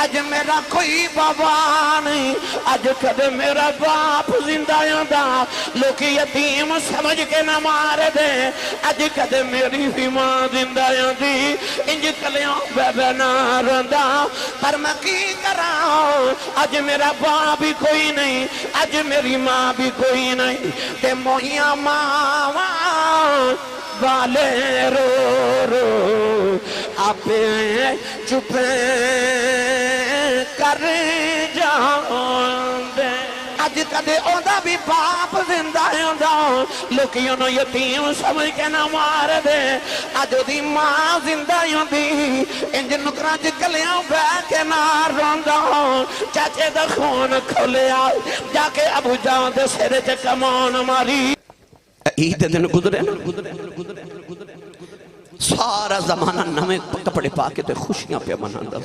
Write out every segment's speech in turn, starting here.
اج میرا کوئی بابا نہیں، اج کدے میرا باپ زندہ دا لوگ یتیم سمجھ کے نہ مار دے، اج کدے میری بھی ماں زندہ دی انج کلیاں بے بے نہ روندا، پر میں کی کراں اج میرا باپ بھی کوئی نہیں، اج میری ماں بھی کوئی نہیں، تے موہیاں ماں والے رو رو آپے چپے کر جاندے، اج کدے اوندا بھی باپ زندہ ہوندا لوکیاں نو یتیم سمجھ کے نہ مار دے، اج دی ماں زندہ ہوندی انج نکراں چ کلیاں بہ کے نہ روندا، چاچے دا خون کھولیا جا کے ابو جان دے سر تے کمان ماری۔ عید دن گزرے سارا زمانہ نویں کپڑے پا کے تے خوشیاں پہ مناندا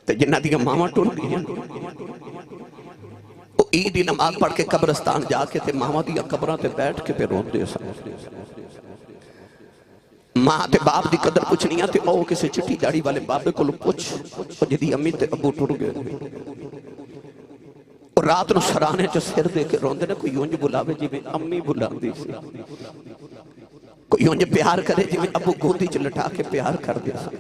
تے جنہ دیاں ماواں ٹر گئیاں وہ عید دی نماز پڑھ کے قبرستان جا کے تے ماواں دیاں قبراں تے بیٹھ کے پہ روندے سن، ماں تے باپ دی قدر پوچھنیاں تے او کسے چٹی داڑھی والے بابے کو پوچھ او جدی امی تے ابو ٹر گئے اور رات نو سرانے چ سر دے کے روندے نے، کوئی اونج بلاوے جی میں امی بلاندی سی، کوئی اونج پیار کرے جی میں ابو گودی چ لٹا کے پیار کر دیا سی۔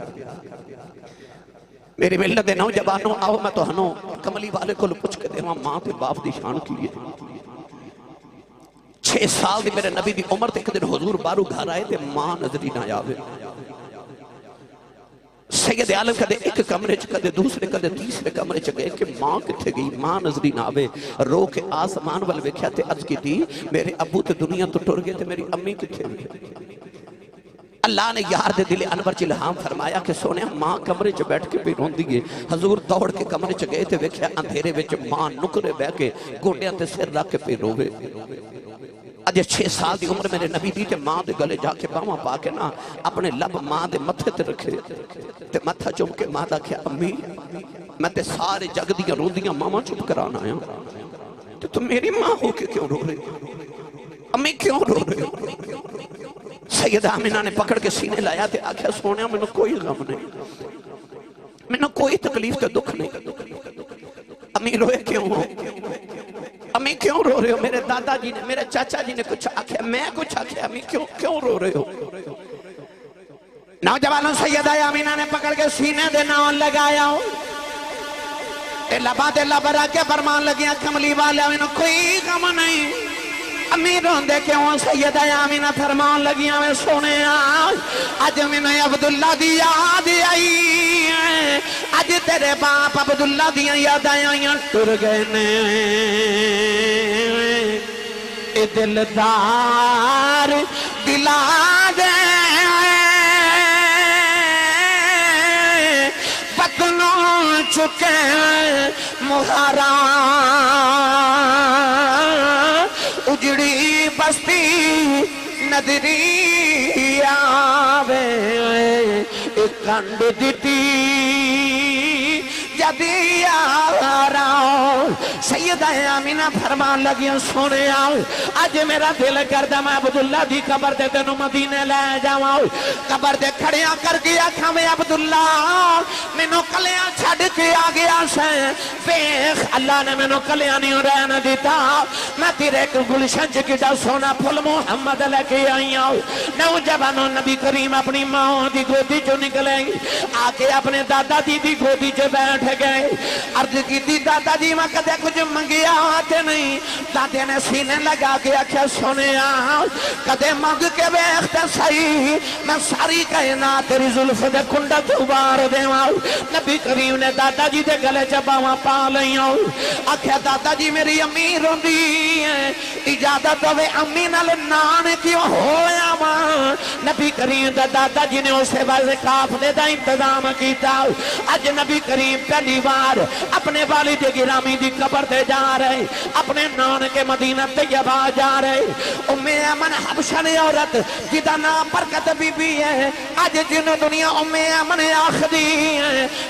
میرے ملت دے نوجوانوں آؤ میں تو ہنو کملی والے کو پوچھ کے دیواں ماں تے باپ دی شان کی ہے۔ 6 سال دی میرے نبی دی عمر تے ایک دن حضور بارو گھر آئے تے ماں نظری نہ آوے، سید عالم کدے ایک کمرے چ کدے دوسرے کدے تیسرے کمرے چ گئے کہ ماں کتھے گئی، ماں نظری نہ آوے، رو کے آسمان والے ویکھیا تے عرض کی تھی میرے ابو تے دنیا تو ٹر گئے تے میری امی کتھے گئی۔ اللہ نے یار دے دل انور چ الہام فرمایا کہ سونے ماں کمرے چ بیٹھ کے بھی روندی ہے، حضور دوڑ کے کمرے چ گئے تے ویکھیا اندھیرے وچ ماں نکرے بہ کے گوڈیاں تے سر رکھ کے پہ روے۔ اج 6 سال دی عمر میرے نبی دی تے ماں دے گلے جا کے باواں پا کے نا اپنے لب ماں دے متھے تے رکھے تے متھا چوم کے ماں دا کہیا امی میں تے سارے جگ دیاں روندیاں ماواں چپ کرانا آیا تے تم میری ماں ہو کے کیوں رو رہے امی کیوں رو رہے ہو؟ سیدہ آمینہ نے پکڑ کے سینے لایا تے آکھیا سونیا میں نے کوئی غم نہیں، میں نے کوئی تکلیف تے دکھ نہیں، امی روئے کیوں ہو؟ امی کیوں رو رہے ہو؟ میرے دادا جی نے میرے چاچا جی نے کچھ آکھیا، میں کچھ آکھیا، امی کیوں رو رہے ہو؟ نوجوانوں سیدہ آمینہ نے پکڑ کے سینے دے نام لگایا ہو تے لبا دے لبرا کے فرمان لگیا کملی والے میں کوئی غم نہیں، امی روندے کیوں؟ سیدہ آمینہ فرمان لگیا میں سونے آج میں عبداللہ دی یاد آئی، آج تیرے باپ عبداللہ دی یاد آئی ٹر گئے نے اے دلدار دلا دے بدنوں چکے مہارا اجڑی بستی نظری آوے ایک کنڈ دیتی جدی آراؤ۔ سیدہ آمینہ فرمان لگیا سونے آؤ آج میرا دل کردہ میں عبداللہ دی قبر دے تینوں مدینے لے جاؤں، قبر دے کھڑیاں کر گیا کھا میں عبداللہ مینوں کلیاں چھڑ کے آگیا سے فیخ اللہ نے مینوں کلیاں نہیں رہنا دیتا، میں تیرے ایک گلشن چکیٹا سونا پھل محمد لے کے آئی آؤ۔ نوجوانوں نبی کریم اپنی ماں دی گودی جو نکلیں آکے اپنے دادا دی گودی جو بیٹھ گئے، عرض کی دی دادا جی میں کدے کچھ منگیا آتے نہیں، دادے نے سینے لگا کے آکھیا سونے کدے مانگ کے بیختے صحیح میں ساری کائنات تیری ظلف دے کنڈا دوبار دے نبی کریم نے دادا جی دے گلے چباواں پا لئیوں، آکھیا دادا جی میری امی روندی ہے اجازت ہوئے امی نال نان کیوں ہویا ماں؟ نبی کریم دا دادا جی نے اسے بازے کافلے دا انتظام کیتا، آج نبی کریم پہلی بار اپنے والد گرامی دی قبر دے جا رہے، اپنے نان کے مدینہ طیبہ جا رہے، ام ایمن حبشن عورت جدا نام برکت بی بی ہے، آج جن دنیا ام ایمن آخری ہے،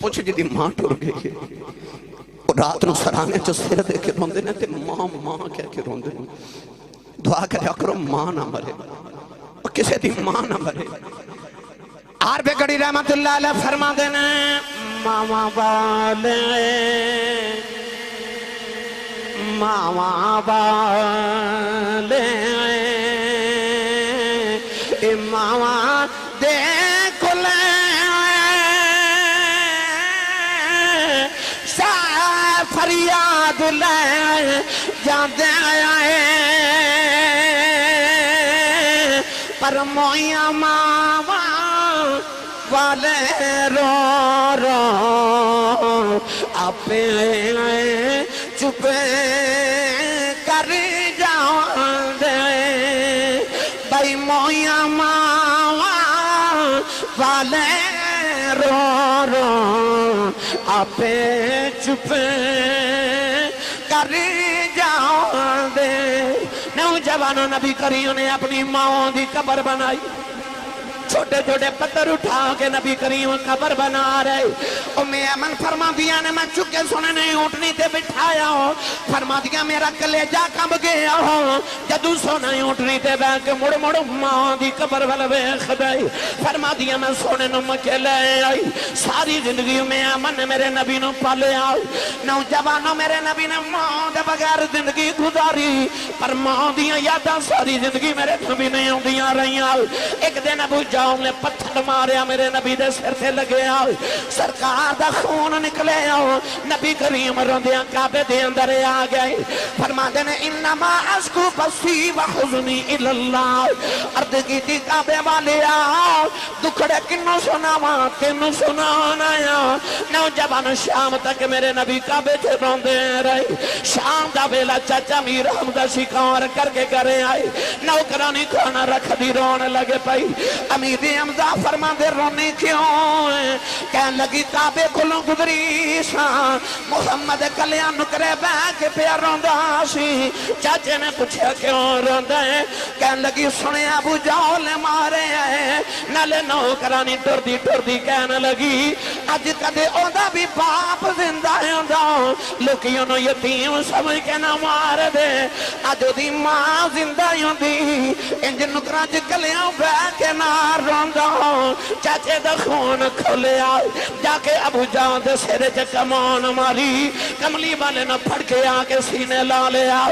پوچھ جی دی ماں ٹر گئی ہے اور رات نو سرانے جو سر دے کے روندے نے تے ماں ماں کہہ کے روندے نے دعا کریا کرو ماں نہ مرے اور کسے دی ماں نہ مرے عارف گڑی رحمت اللہ علیہ فرما دینا ماما والے ماما والے ماما دے کلے سا فریاد لے جاندے آئے پر مویاں ماما والے رو رو اپنے چپے کر جاؤں دے بھائی مویاں ماما والے رو رو اپنے چپے کر جاؤں دے نوجوانوں نبی کریم نے اپنی ماں دی قبر بنائی چھوٹے چھوٹے پتھر اٹھا کے نبی کریم قبر بنا رہے ایمن فرما دیا نے میں چکے سنے نہیں اونٹنی تے بٹھایا ہو فرما دیا میرا کلیجہ کب گیا ہو جدو سونا اونٹنی تے بہ کے مڑ مڑ ماں دی قبر والا ویکھ دئی فرما دیا میں سونے نو مکے لے آئی ساری زندگی میں ایمن نے میرے نبی نو پالیا نوجوانوں میرے نبی نے ماں دے بغیر زندگی گزاری پر ماں دیاں یاداں ساری زندگی میرے نبی نے آندیاں رہیاں ایک دن ابو جاؤں نے پتھر ماریا میرے نبی دے سر سے لگے آؤ سرکار دا خون نکلے آؤ نبی کریم روندیاں کعبے دے اندر آ گئے فرما دینے انما اسکو بسی و حزنی الاللہ ارد کی تھی کعبے والے آؤ دکھڑے کنو سناوا تینو سنانا یا نوجوان شام تک میرے نبی کعبے سے روندے رہے شام دا بیلا چاچا میر حمدہ شکار کر کے کرے آئے نوکرانی کھانا رکھ دی رونے لگے پائی امیر حمزہ فرما دے رونے کیوں کہن لگی کعبے کھلوں گزری سا محمد کلیاں نکرے بہ کے پیا روندا سی چاچے نے پوچھا کیوں روندا ہے کہن لگی سنے ابو جہل مارے ہیں نالے نوکرانی ٹر دی کہنے لگی اج کدے اوندا بھی باپ زندہ ہوندا لوکیوں نو یتیم سمجھ کے نہ مار دے اج دی ماں زندہ ہوندی انج نکراں چ کلیاں بہ کے نہ روندا چاچے دا خون کھولیا جا کے ابو جان دے سر تے کمان ماری کملی والے نہ پھڑ کے آ کے سینے لا لیا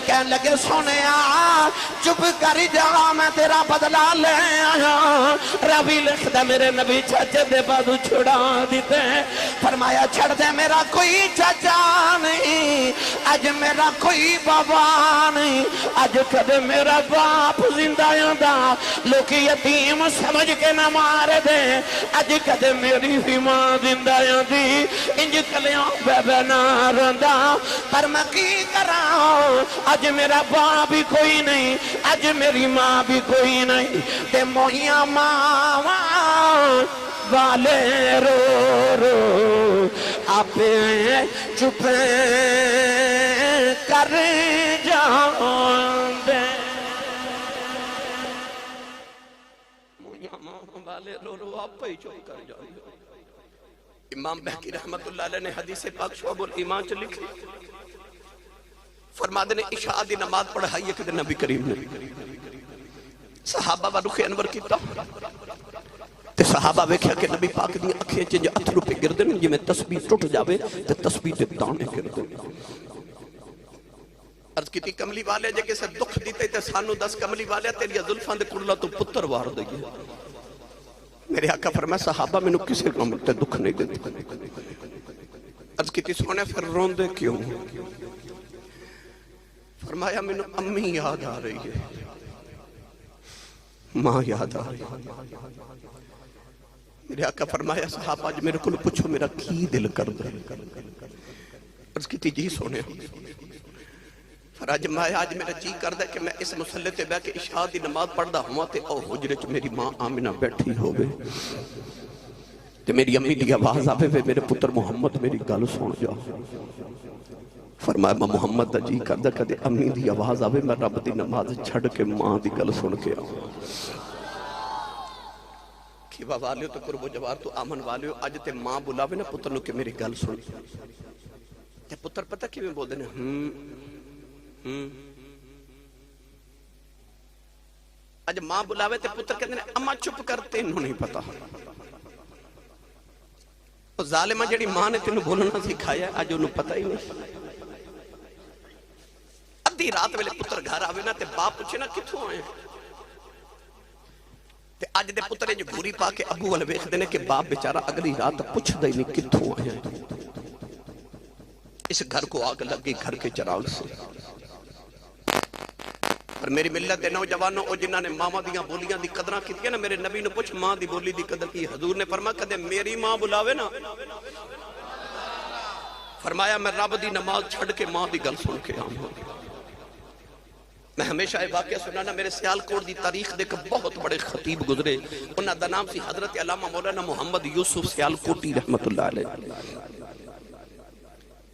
کہن لگے سونیا چپ کر جا میں تیرا بدلہ لے آیا روی لکھ دے میرے نبی چاچے دے بازو چھڑا دیتے فرمایا چھڑ دے میرا کوئی چاچا نہیں اج میرا کوئی بابا نہیں اج کدے میرا باپ زندہ ہوندا لوکی یتیم سمجھ کے نہ مار دے اج کدے میری بھی ماں زندہ ہوندی انج کلیاں بے بے نہ روندا پر میں کی کراں اج میرا باپ بھی کوئی نہیں اج میری ماں بھی کوئی نہیں تے موہیاں ماں والے رو رو آپے چپے کر جاؤں دے والے رو رو آپ پہ ہی چوک کر جاؤ امام بہکی رحمت اللہ علیہ نے حدیث پاک شعب الایمان چ لکھی فرما دینے عشاء دی نماز پڑھائی ایک دن نبی کریم نے صحابہ و رخ انور کیتا تے صحابہ ویکھیا کہ نبی پاک دی اکھیں چ جو اتھرو پہ گردے نے جے میں تسبیح ٹوٹ جاوے تے تسبیح دے دانے گردے عرض کیتی کملی والے جے کسے دکھ دیتے تے سانو 10 کملی والے تیری زلفاں دے کڑلا تو پتر وار دئیے میرے آقا فرمایا صحابہ میں نو کسے کام تے دکھ نہیں دیتے عرض کیتی سونے پھر روندے کیوں فرمایا میں نو امی یاد آ رہی ہے ماں یاد آ رہی ہے میرے آقا فرمایا صحابہ آج میرے کو پوچھو میرا کی دل کر دے عرض کیتی جی سونے فراج ماں آج میرا جی کر دے کہ میں اس مسلح تے بے کہ عشاء دی نماز پڑھ دا ہوا تے او حجرے چ میری ماں آمنہ بیٹھی ہوئے تے میری امی دی آواز آوے وے میرے پتر محمد میری گل سن جا فرمایا میں محمد دا جی کر دے کہ امی دی آواز آوے میں رب دی نماز چھڑ کے ماں دی گل سن کے آؤں کھیوا والیو تو قرب و جوار تو آمن والیو اج تے ماں بلاوے نا پتر نو کہ میری گل سن تے پتر پتہ کیویں بول دے نے اج ماں بلاوے تے پتر کہندے نے اما چپ کر تینوں نہیں پتا او ظالمہ جڑی ماں نے تینوں بولنا سکھایا اج انہوں پتہ ہی نہیں ادھی رات ویلے پتر گھر آوے نا تے باپ پوچھے نا کتھوں آئے تے اج دے پترے جو گھوری پا کے ابو والے ویکھ دے نے کہ باپ بیچارہ اگلی رات پوچھ دے نہیں کتھوں آئے اس گھر کو آگ لگ گئی گھر کے چراغ سے پر میری ملت دے نوجوانوں او جنہاں نے ماما دیاں بولیاں دی قدرہ کی نا میرے نبی نے پوچھ ماں دی بولی دی قدر کی حضور نے فرمایا کدے میری ماں بلاوے نا فرمایا میں رب دی نماز چھڑ کے ماں دی گل سن کے آؤں میں ہمیشہ یہ واقعہ سنانا میرے سیالکوٹ دی تاریخ دے کہ بہت بڑے خطیب گزرے انہاں دا نام سی حضرت علامہ مولانا محمد یوسف سیالکوٹی رحمت اللہ علیہ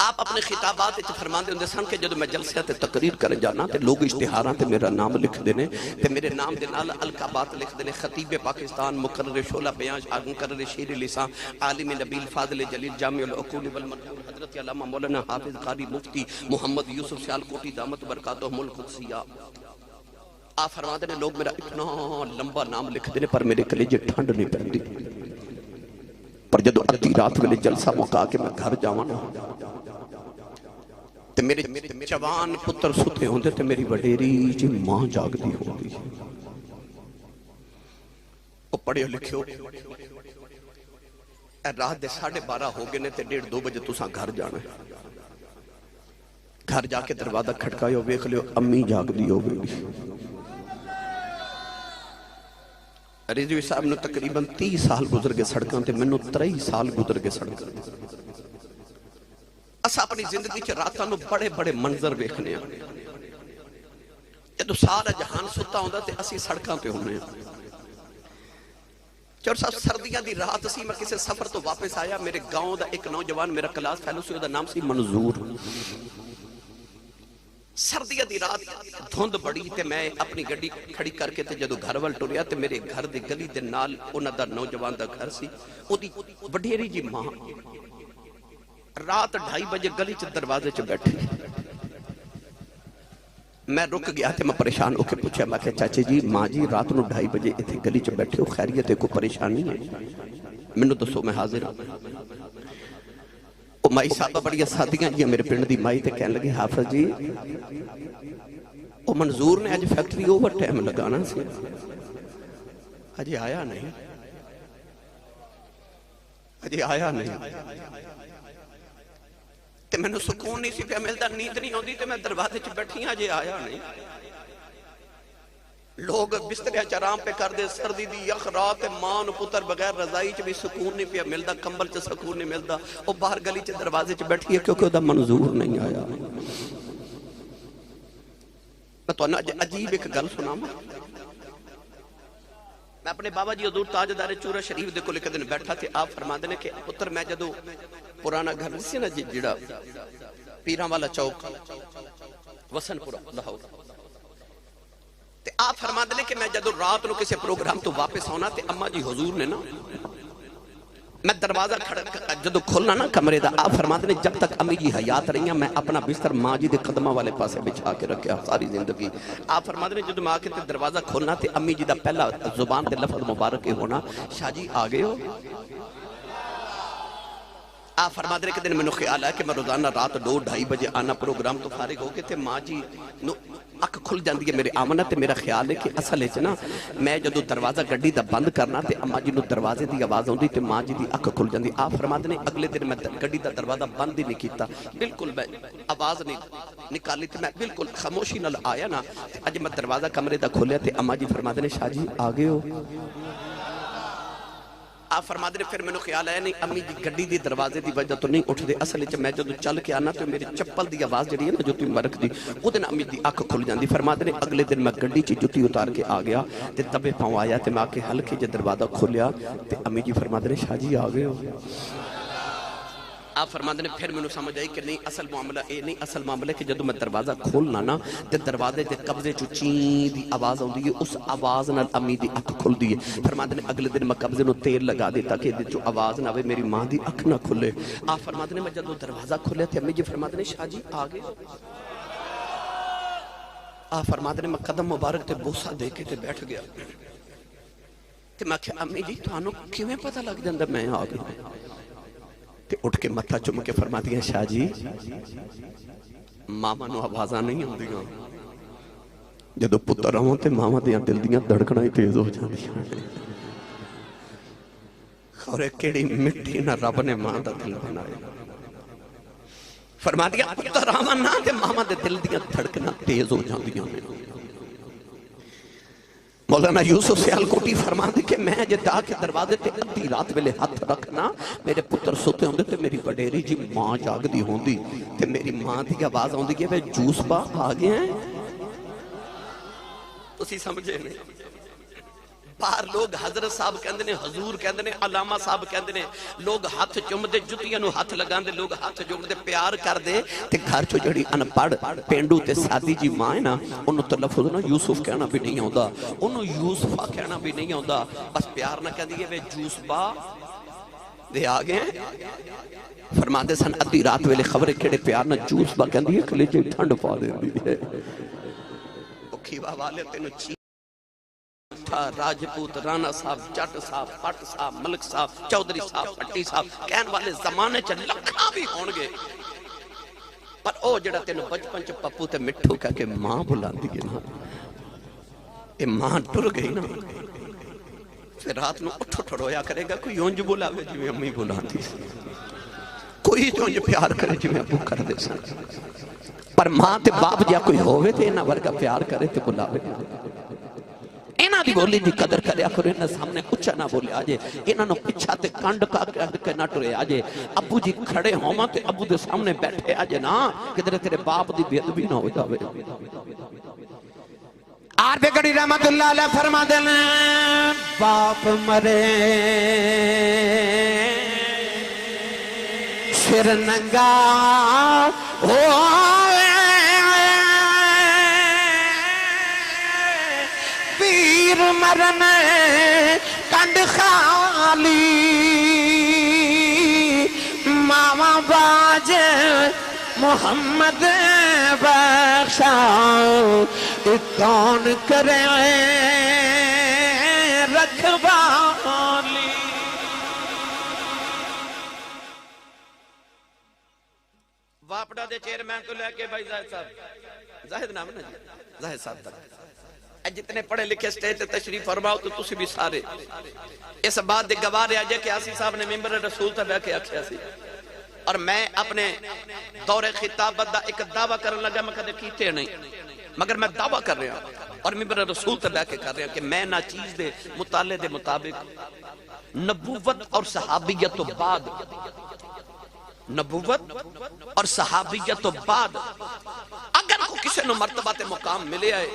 آپ اپنے خطابات فرمان دے سن کہ جدو میں جلسے تے تقریر کرنے جانا تے لوگ اشتہاراں تے میرا نام لکھ دینے تے میرے نام دے نال القابات لکھ دینے خطیب پاکستان مقرر شعلہ بیان مقرر شیر لسان عالم نبیل فاضل جلیل جامع العقول والمنقول حضرت علامہ مولانا حافظ قاری مفتی محمد یوسف سیالکوٹی دامت برکاتہم القدسیہ آپ فرما دینے لوگ میرا اتنا لمبا نام لکھ دینے پر میرے کلیجے ٹھنڈ نہیں پڑتی پر جدو ادھی رات ویلے جلسہ موقع کے میں گھر جاوانا تے میرے جوان پتر ستے ہوندے تے میری وڈیری جی ماں جاگ دی ہوگی وہ پڑھے لکھے ہو اے رات دے 12:30 ہو گئے نے تے 1:30-2 بجے تساں گھر جانا ہے گھر جا کے دروازہ کھٹکایا ہو ویکھ لیو امی جاگ دی ہوگی رضوی صاحب نے تقریباً 30 سال گزر کے سڑکاں تے میں نے 23 سال گزر کے سڑکاں اسا اپنی زندگی چ راتاں نو بڑے بڑے منظر ویکھنے ہیں جدوں سارا جہان ستا ہوندا تے اسی سڑکاں تے ہونے ہیں چور صاحب سردیاں دی رات سی میں کسی سفر تو واپس آیا میرے گاؤں دا ایک نوجوان میرا کلاس فیلو سی دا نام سی منظور سردیاں دی رات دھند بڑی تے میں اپنی گڈی کھڑی کر کے تے جدوں گھر ول ٹریا تے میرے گھر دی گلی دے نال انہاں دا نوجوان دا گھر سی او دی وڈیری جی ماں رات 2:30 بجے گلی چ دروازے چ بیٹھے میں رک گیا تے میں پریشان ہو کے پوچھا میں کہ چاچے جی ماں جی رات نو 2:30 بجے ایتھے گلی چ بیٹھے ہو خیریت ہے کوئی پریشانی ہے مینوں دسو میں حاضر ہوں او مائی صاحبہ بڑی سادیاں جی میرے پنڈ دی مائی تے کہن لگے حافظ جی او منظور نے اج فیکٹری اوور ٹائم لگانا سی اجے آیا نہیں تے میں نے سکون نہیں سی پیا ملتا نیند نہیں ہوندی تے میں دروازے چ بیٹھی ہاں جے آیا نہیں لوگ بسترے چرام پہ کر دے سردی دی یخ رات مان پتر بغیر رضائی چ بھی سکون نہیں پیا ملتا کمبل چ سکون نہیں ملتا او باہر گلی چ دروازے چ بیٹھی ہے کیونکہ دا منظور نہیں آیا میں تو عجیب ایک گل سناواں میں اپنے بابا جی حضور تاجدار چورا شریف دے کو لے کے دن بیٹھا تھے آپ فرما دینے کہ پتر میں جدو پرانا گھر سی نا جڑا پیران والا چوک وسن پورا لاہور تے آپ فرما دینے کہ میں جدو رات نو کسی پروگرام تو واپس ہونا تے اما جی حضور نے نا میں دروازہ جدو کھولنا نا کمرے دا آپ فرما دینے جب تک امی جی حیات رہی ہیں میں اپنا بستر ماں جی دے قدمہ والے پاسے بچھا کے رکھیا ساری زندگی آپ فرما دینے جدو میں آکے تے دروازہ کھولنا تے امی جی دا پہلا زبان دے لفظ مبارک ہونا شاہ جی آگئے ہو آپ فرما دینے کہ دن میں نے خیال ہے کہ میں روزانہ رات 2-2:30 بجے آنا پروگرام تو فارغ ہو گئے تھے ماں جی اک کھل جاندی ہے میرے آمنہ تے میرا خیال ہے کہ اصل ہے نا میں جدو دروازہ گڈی دا بند کرنا تے اما جی نو دروازے دی آواز ہوندی تے ماں جی دی اک کھل جاندی آپ فرما دینے اگلے دن میں گڈی دا دروازہ بند ہی نہیں کیتا بالکل میں آواز نہیں نکالی تے میں بالکل خاموشی نال آیا نا اج میں دروازہ کمرے دا کھولیا تے اما جی فرما دینے شاہ جی آگے ہو آپ فرما دینے پھر میں نے خیال آیا نہیں امی جی گڈی دی دروازے دی وجہ تو نہیں اٹھ دے اصل چ میں جدو چل کے آنا تو میری چپل دی آواز جڑی ہے نا جو تم مرک دی وہ دن امی دی اکھ کھل جاندی فرما دینے اگلے دن میں گڈی چ جُتی اتار کے آ گیا تے تبے پاؤں آیا تے میں آ کے ہلکے جے دروازہ کھولیا تے امی جی فرما دینے شاہ جی آ گئے ہو آپ فرماتے ہیں پھر میں نے سمجھ آئی کہ نہیں اصل معاملہ اے نہیں، اصل معاملہ کہ جدو میں دروازہ کھولنا نا تے دروازے دے قبضے چو چین دی آواز آن دی ہے، اس آواز نال امی دی اکھ کھل دی ہے۔ فرماتے ہیں اگلے دن میں قبضے نو تیل لگا دیتا کہ جو آواز نہ ہوئے میری ماں دی اکھ نہ کھلے۔ آپ فرماتے ہیں میں جدو دروازہ کھولے تھے امی جی فرماتے ہیں شاہ جی آگے۔ آپ فرماتے ہیں میں قدم مبارک تے بوسہ دے کے تے بیٹھ گیا تے میں کہا امی جی تو آنو کیویں پتہ لگ جاندہ میں آگے تے اٹھ کے متھا چم کے فرماتی ہیں شاہ جی ماما نو آوازاں نہیں ہوں دیاں جدو پتر آؤں تے ماما دیاں دل دیاں دھڑکنا ہی تیز ہو جاندی ہیں خورے کیڑی مٹی نہ رب نے ماں دا دل بنائے فرما دیا پتر آؤں نہ تے ماما دے دل دیاں دھڑکنا تیز ہو جاندی ہیں مولانا یوسف سیالکوٹی فرما دے کہ میں جدا کے دروازے تے ادھی رات ویلے ہاتھ رکھنا میرے پتر سوتے ہوندے تے میری بڑیری جی ماں جاگ دی ہوندی تے میری ماں دی آواز ہوندی کہ جوس با آگے ہیں تسی سمجھے نہیں باہر لوگ حضرت صاحب کہندے نے حضور کہندے نے علامہ صاحب کہندے نے لوگ ہاتھ چم دے جتیاں نو ہاتھ لگان دے لوگ ہاتھ جوڑ دے پیار کر دے تے گھر چو جڑی ان پڑھ پینڈو تے سادی جی ماں ہے نا انہوں تلفظ نا یوسف کہنا بھی نہیں ہوندہ انہوں یوسفہ کہنا بھی نہیں ہوندہ بس پیار نہ کہہ دیئے وے جوس با دے آگے ہیں فرما دے سن ادھی رات ویلے خبریں کھڑے پیار نہ جوس با کہہ دیئے کلیجے ٹھنڈ پا دے دیئے کھیوا والے تینو چی راجپوت رانا صاحب جٹ صاحب پٹ صاحب ملک صاحب چودری صاحب پٹی صاحب کہن والے زمانے چا لکھا بھی ہونگے پر او جڑا تینو بچپن چا پپو تے مٹھو کہا کہ ماں بلا دی نا اے ماں ٹر گئی نا پھر رات نو اٹھو ٹھڑویا کرے گا کوئی اونج بلا وے جی میں امی بلا دی کوئی اونج پیار کرے جی میں ابو کر دے سن پر ماں تے باپ جا کوئی ہوئے تے انہا ورگا پیار کرے تے بلا وے اینا دی بولی دی قدر کریا کرو اینا سامنے اچھا نہ بولے آجے اینا نو پچھا تے کانڈ کے نہ ٹرے آجے ابو جی کھڑے ہوما تے ابو دے سامنے بیٹھے آجے نا کدھر تیرے باپ دی بید بھی نہ ہو جاوے آر بے گڑی رحمت اللہ علیہ فرما دینا باپ مرے سر ننگا ہوئے پیر مرن کنڈ خالی ماما باج محمد بخشا کون کرے رکھوالی واپڑا دے چیئرمین تو لے کے بھائی زاہد صاحب زاہد نام نا جی زاہد صاحب تک جتنے پڑھے لکھے سٹیج تے تشریف فرماؤ تو تسی بھی سارے اس بات دے گواہ رہے آجے کہ آسی صاحب نے ممبر رسول تا بے کے آکھے آسی اور میں اپنے دور خطابت دا ایک دعویٰ کرنے لگا میں کہتے کیتے نہیں مگر میں دعویٰ کر رہا ہوں اور ممبر رسول تا بے کے کر رہا ہوں کہ میں نا چیز دے مطالعے دے مطابق نبوت اور صحابیت و بعد نبوت اور صحابیت و بعد اگر کو کسی نو مرتبہ تے مقام ملے آئے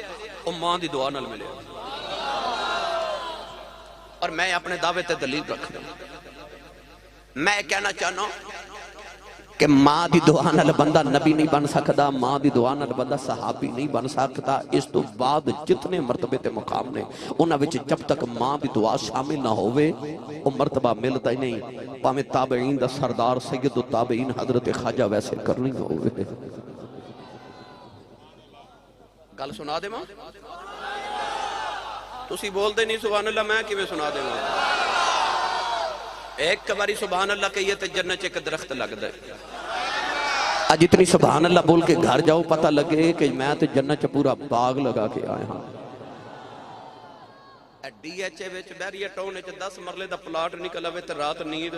وہ ماں دی دعا نال ملے آئے اور میں اپنے دعوے تے دلیل رکھ رہا ہوں میں کہنا چاہنا ہوں کہ ماں دی دعا نال بندہ نبی نہیں بن سکتا ماں دی دعا نال بندہ صحابی نہیں بن سکتا اس تو بعد جتنے مرتبے تے مقام نے انہاں وچ جب تک ماں دی دعا شامل نہ ہوئے وہ مرتبہ ملتا ہی نہیں پاہمیں تابعین دا سردار سید التابعین حضرت خواجہ ویسے کرنی ہوئے گل سنا دے ماں تسی بول دے نہیں سبحان اللہ میں کیویں سنا دے ماں ایک باری سبحان اللہ کہیے تے جنت ایک درخت لگ دے آج اتنی سبحان اللہ بول کے گھر جاؤ پتہ لگے کہ میں تے جنت پورا باغ لگا کے آئے ہاں ڈی ایچ اے وچ بیریہ ٹاؤن وچ 10 مرلے دا پلاٹ نکل آوے تے رات نیند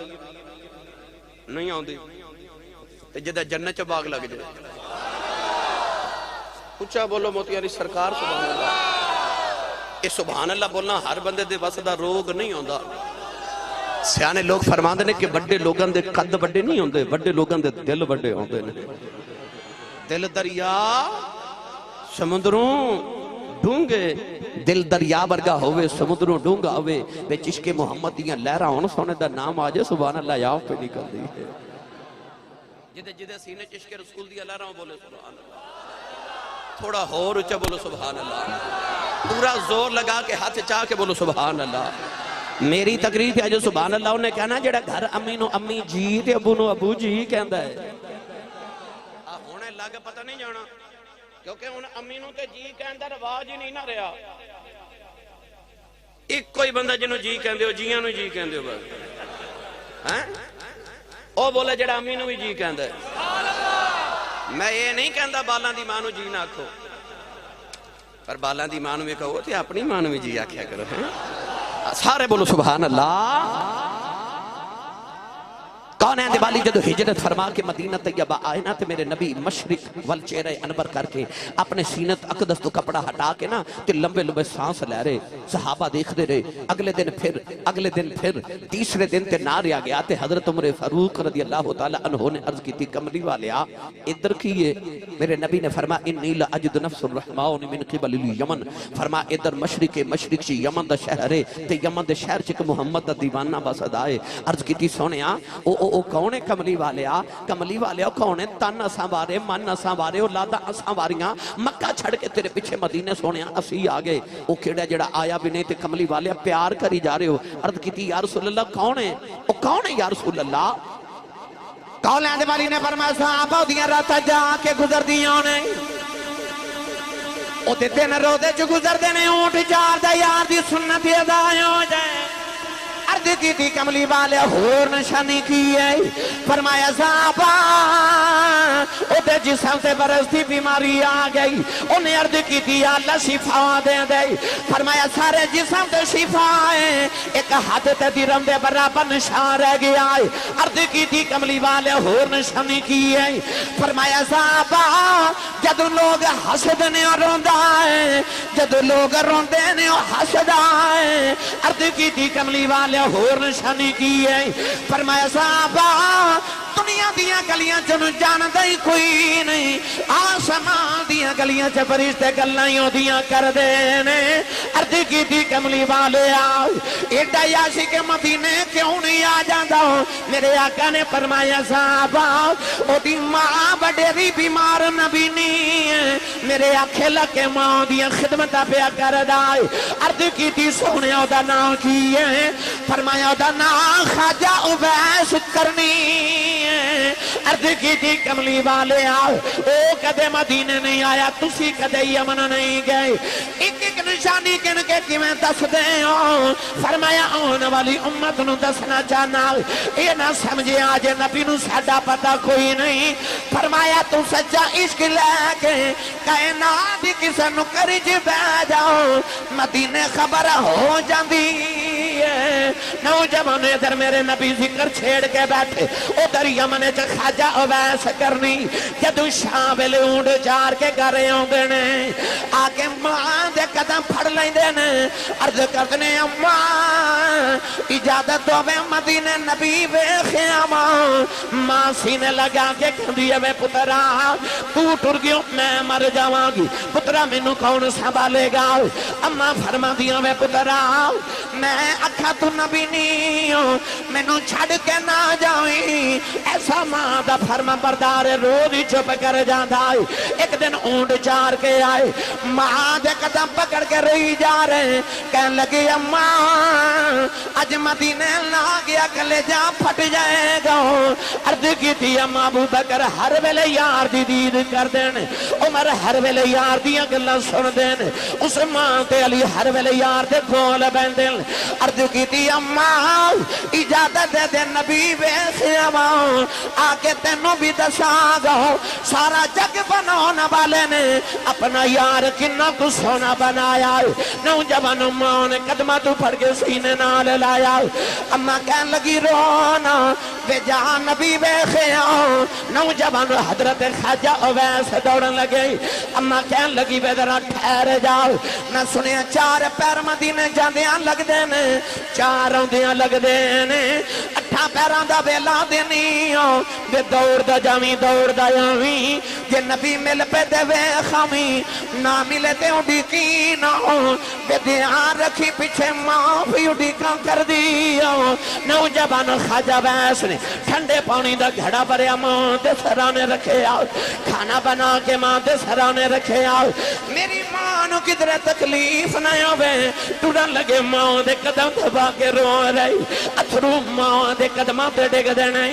نہیں آوندی تے جدا جنت چ باغ لگ جائے اچھا بولو موتیاری سرکار سبحان اللہ یہ سبحان اللہ بولنا ہر بندے دے بس دا روگ نہیں ہوندا سیانے لوگ فرماندے نے کہ بڑے لوگاں دے قد بڑے نہیں ہوندے بڑے لوگاں دے دل بڑے ہوندے نے دل دریا سمندروں ڈونگے دل دریا برگا ہوئے سمندروں ڈونگا ہوئے بے چشک محمد دیاں لہرہ ہون سونے دا نام آجے سبحان اللہ یاو پہ نکل دی ہے جدے سینے چشکے رسول دی اللہ رہا ہوں بولے سبحان اللہ، تھوڑا اور اچھا بولو سبحان اللہ، پورا زور لگا کے ہاتھ چاہ کے بولو سبحان اللہ۔ میری تقریر تھی جو سبحان اللہ انہیں کہنا جڑا گھر امی نو امی جی تے ابو نو ابو جی کہندا ہے، ہونے لگ پتہ نہیں جانا کیونکہ ان امی نو تے جی کہندا رواج ہی نہیں نہ رہا، ایک کوئی بندہ جنہوں جی کہندے ہو جیاں نو جی کہندے ہو بس او بولے جڑا امی نو بھی جی کہندا ہے۔ میں یہ نہیں کہندا بالاں دی ماں نو جی نہ آکھو، پر بالاں دی ماں نو بھی کہو تے اپنی ماں نو بھی جی آکھیا کرو، سارے بولو سبحان اللہ۔ کون ہے دیوالی جدو ہجرت فرما کے مدینہ طیبہ آئے نا تے میرے نبی مشرق وال چہرہ انور کر کے اپنے سینت اقدس تو کپڑا ہٹا کے نا تے لمبے لمبے سانس لے رہے، صحابہ دیکھ دے رہے۔ اگلے دن پھر تیسرے دن تے نہ رہا گیا تے حضرت عمر فاروق رضی اللہ تعالیٰ عنہ نے عرض کی تھی کملی والیا ادھر کیے؟ میرے نبی نے فرمایا انی لأجد نفس الرحمن من قبل الیمن، فرمایا ادھر مشرق چی یمن دا شہر ہے تے یمن دے شہر چک محمد دا دیوانہ بسد آئے۔ عرض کی تھی سونیا او کون ہے کملی والیا؟ کملی والیا کون ہے؟ تن اساں بارے، من اساں بارے، اولادا اساں باریاں، مکہ چھڑ کے تیرے پیچھے مدینے سونیا اسی آگئے۔ او کیڑا جڑا آیا بھی نہیں تے کملی والیا پیار کری جا رہے ہو۔ عرض کی تھی یا رسول اللہ کون ہے؟ او کون ہے یا رسول اللہ؟ کون ہے دیوالی نے فرمایا صحابہ دیاں راتاں جا کے گزر دیاں نے، او دے دن روزے چ گزر دینے اونٹ چار دا یار دی سنت ادا ہو جائے۔ عرض کی تھی کملی والے ہور نشانی کی ہے، فرمایا صحابہ او دے جسم سے برستی بیماری آ گئی، انہیں عرض کی تھی اللہ شفا دے دے، فرمایا سارے جسم تے شفا ہے، ایک ہاتھ تے درم دے برابر نشان رہ گیا ہے۔ عرض کی تھی کملی والے ہور نشانی کی ہے، فرمایا صحابہ جدو لوگ حسد نے اور روندہ ہے، جدو لوگ روندے نے اور حسدہ ہے۔ عرض کی تھی کملی والے ہور نشانی کی ہے، فرمایا صحابہ دنیا دیاں گلیاں چن جان دائی کوئی نہیں، آسمان دیاں گلیاں چ فرشتے گلائیوں دیاں کر دینے۔ عرض کی تھی کملی والے ایڈا یاشی کے مدینے کیوں نہیں آ جاندہ؟ میرے آقا نے فرمایا صحابہ او دی ماں بڑیری بیمار نبی نہیں ہے، میرے آنکھیں لکے ماں دیاں خدمتہ پہ کر دائے۔ عرض کی تھی سونے او دا نام کی ہے، فرمایا او دا نام خواجہ اویس کرنی ہے۔ عرض کی تھی کملی والے او کدے مدینے نہیں آیا، تسی کدے یمن نہیں گئے، ایک ایک نشانی کن کے کیویں دس دے ہو؟ فرمایا آن والی امت نو دسنا چاہنا، یہ نہ سمجھے آج نبی نو ساڈا پتہ کوئی نہیں۔ فرمایا تو سچا عشق لے کے کائنات کسے نو کرج بہ جاؤ، مدینے خبر ہو جاندی ہے۔ نوجوان ادھر میرے نبی ذکر چھیڑ کے بیٹھے، ادھر یمن چ خواجہ اویس کرنی جدو شام ویلے اونٹ چار کے گھرے آندے نے، آکے ماں دے قدم پھڑ لیندے نے، عرض کرتے نے اماں اجازت ہوے مدینے نبی ویکھیا ماں سینے لگا کے کہندی ہے پترا تو ٹر گیو میں مر جاواں گی، پترا مینوں کون سنبھالے گا؟ اماں فرماندیاں وے پترا میں اکھا تو نبی نہیں ہوں، مینوں چھڑ کے نہ جاویں۔ ایسا ماں دا فرما بردار روز ہی چپ کر جاندا ہے۔ ایک دن اونٹ چار کے آئے، ماں دے قدم پکڑ کے رہی جا رہے، کہنے لگے اماں اج مدینے لا گیا کلے جا پھٹ جائے گا۔ عرض کی تھی اماں ابو بکر ہر ویلے یار دی دید کر دین، عمر ہر ویلے یار دیاں گلاں سن دین، عثمان تے علی ہر ویلے یار دے کول بیندن۔ عرض کی تھی اماں اجازت دے دے نبی ویکھیا آکے تینوں بھی دساں گا، سارا جگ بنانے والے نے اپنا یار کنا کو سونا بنایا۔ نوجوان اماں نے قدمہ تو پھڑ کے سینے نال لایا، اماں کہن لگی رونا بے جہاں نبی ویکھیا۔ نوجوان حضرت خواجہ اویس دوڑن لگے، اماں کہن لگی بے ذرا ٹھہر جاؤ، نہ سنیا چار پیر مدینے جاندیاں لگ دے نے، چار آندیاں لگ دے نے، ہتھاں پیراں دا ویلا دینی دے دوڑ دا جاویں دوڑ دا آویں جے نبی مل پہ دے ویکھاویں نہ ملے تے اڈیکی نہ بے دھیان رکھی پیچھے ماں بھی اڈیکاں کر دیا نوجوان خواجہ ویس نے ٹھنڈے پانی دا گھڑا بھریا ماں دے سرانے رکھے آؤ کھانا بنا کے ماں دے سرانے رکھے آؤ میری ماں نو کدھر تکلیف نہ ہوئے ٹوڑن لگے ماں دے قدم دبا کے رو رہی اتھرو ماں دے قدمہ تے ڈگ دینے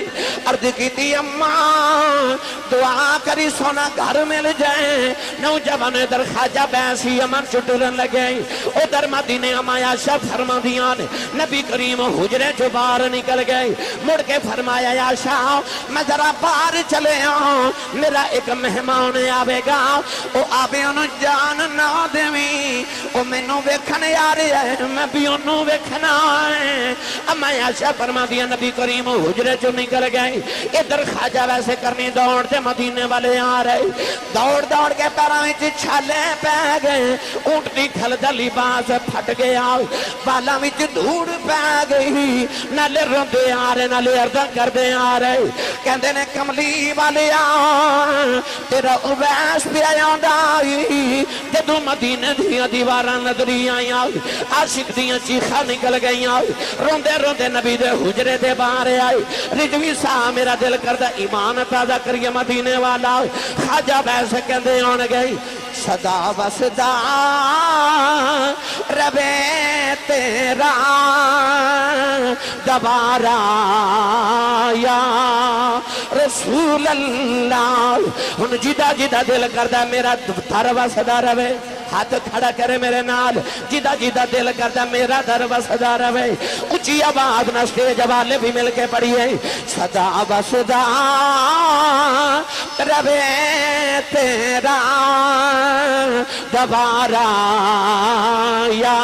عرض کی تھی اماں دعا کری سونا گھر مل جائے نوجوان در خواجہ بیسی امن چٹرن لگے ادھر مدینے امایا شب فرما دیا نے نبی کریم حجرے جو باہر نکل گئے مڑ کے فرمایا یا شاہ میں ذرا باہر چلے آؤں میرا ایک مہمان آوے گا او آوے انہوں جان نہ دیویں او میں نو ویکھنے آ رہے ہیں میں بھی انہوں ویکھنا ہے اما یا شاہ فرما دیا نبی کریم حجرے جو نکل گئے ادھر خواجہ ویسے کرنی دوڑتے مدینے والے آ رہے دوڑ دوڑ کے پیراں وچ چھالے پہ گئے اونٹنی کھل دا لباس پھٹ گیا بالاں وچ دھوڑ پہ گئی نالے روندے آ رہے نالے عرضاں کردے آ رہے کہندے نے کملی والے تیرا اویس پہ آئی جدو مدینے دیا دیواراں نظری آئی عاشق دیا چیخا نکل گئی روندے روندے نبی دے حجرے دے باہر آئی رجوی سا میرا دل کردہ ایمان تازہ کریے مدینے والا خواجہ بیسے کہندے آن گئی صدا وصدا ربے تیرا دوبارہ یا رسول اللہ ان جدا جدا دل کردہ میرا در وصدا ربے ہاتھ کھڑا کرے میرے نال جدا جدا دل کردہ میرا در وصدا ربے اچھی آواز نہ سٹیج والے بھی مل کے پڑھئے صدا وصدا ربے تیرا دوبارہ یا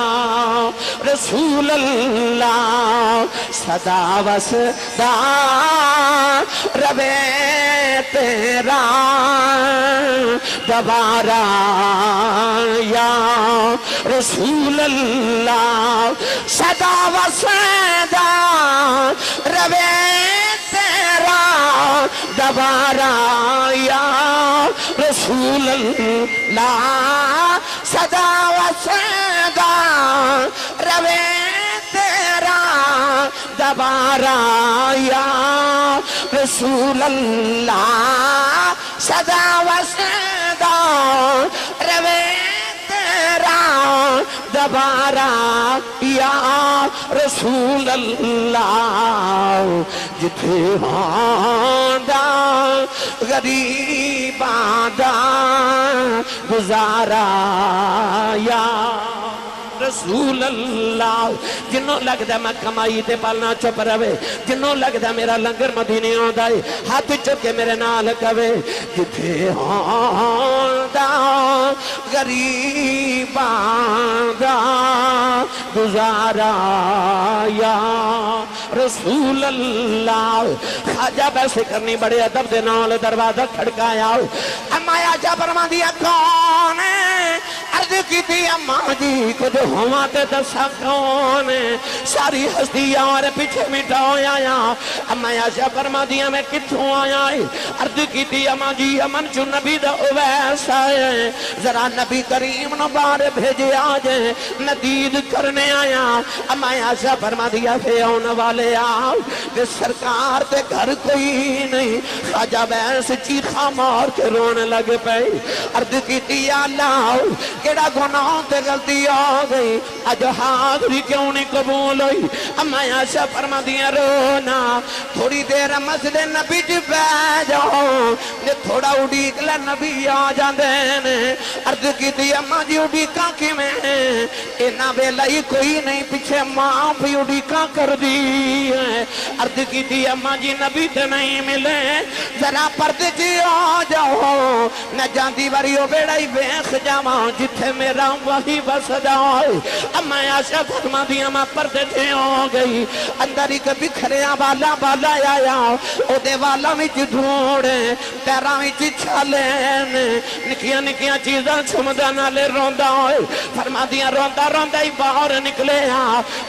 رسول اللہ صدا وصدا ربے تیرا دوبارہ یا رسول اللہ صدا وصدا ربے تیرا دوبارہ یا رسول اللہ صدا وصدا ربے تیرا دوبارہ یا رسول اللہ صدا وصدا ربے تیرا دوبارہ یا رسول اللہ جتھے ہاندا غریباں دا گزارا یا رسول اللہ جنوں لگدا میں کمائی تے پالنا چپ رہے جنوں لگدا میرا لنگر مدینے آندا ہے ہاتھ چکے میرے نال کہے جتھے ہوندا غریباں دا گزارا یا رسول اللہ خواجہ بیسے کرنی بڑے ادب دے نال دروازہ کھڑکایا اما آجا فرما دیا کون ہے عرض کی تھی اماں جی کچھ ہوا تے دسا کون ہے ساری ہستی اور پیچھے مٹاؤ آیا اما آجا فرما دیا میں کتھوں آیا عرض کی تھی اماں جی امن جو نبی دا اویس آئے ذرا نبی کریم نو بار بھیجے آجے ندید کرنے آیا اما آجا فرما دیا پھر آن والے آؤ کہ سرکار تے گھر کوئی نہیں خواجہ بیس چیخا مار کے رونے لگ پئی عرض کی تھی اللہ کیڑا گناہ تے غلطی آ گئی اج حاضری کیوں نہیں قبول ہوئی اما عائشہ فرما دیا رونا تھوڑی دیر مسجد نبی جی بہ جاؤ نے تھوڑا اڈیک لے نبی آ جاندے نے عرض کی تھی اما جی اڈیکاں کی میں اینا ویلا ہی کوئی نہیں پیچھے ماں بھی اڈیکاں کر دی ہے عرض کی تھی اما جی نبی تے نہیں ملے ذرا پردے جی آ جاؤ نہ جاندی وریو بیڑا ہی بیخ جاواں جتھے میرا وہی بس جاؤ اما عائشہ فرما دیا میں پردے جی آ گئی اندر ہی کبھی کھریاں والا بالا آیا او دے والا وچ ڈھونڈے پیراں وچ چھالے نکیاں نکیاں چیزاں چھمدا نالے روندا ہوئے فرمادیاں روندا روندا ہی باہر نکلے